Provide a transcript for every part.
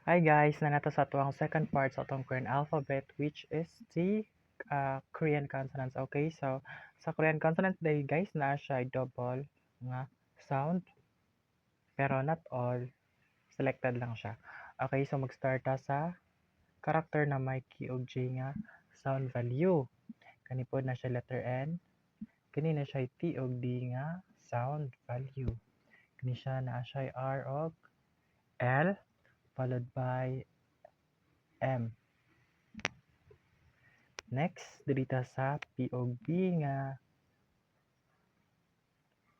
Hi guys, nanato sa tuwang second part sa atong Korean alphabet which is the Korean consonants. Okay, so sa Korean consonants day guys na siya double nga sound pero not all, selected lang siya. Okay, so mag-start ta sa character na may K ug J nga sound value. Kani pod na siya letter N, kani na siya T ug D nga sound value. Kani siya na siya R ug L followed by M. Next, dito sa P ug B nga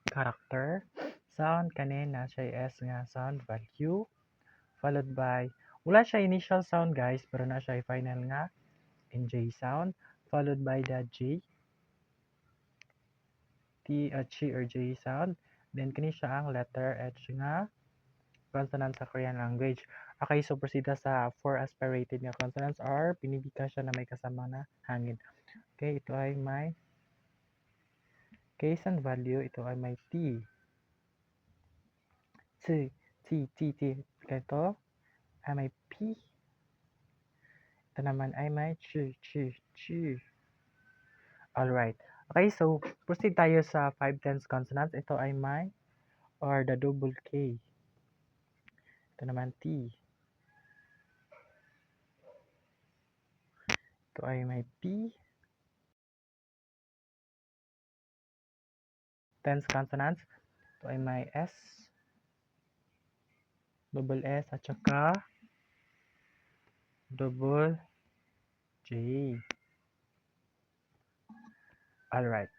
character, sound kanin na siya S nga sound value, followed by, wala siya initial sound guys, pero na siya final nga NJ sound, followed by the J, T, Chi or J sound, then kini siya ang letter H nga consonant sa Korean language. Okay, so proceed sa four aspirated nga consonants or pinibika siya na may kasama na hangin. Okay, ito ay may case and value, ito ay may T. T, T, T, T. Ito ay may P. Ito naman ay may Ch, Ch, Ch. Alright. Okay, so proceed tayo sa 5 tense consonants. Ito ay may or the double K. Ito naman T. Ito ay may P. Tense consonants. Ito ay may S. Double S at saka double J. Alright.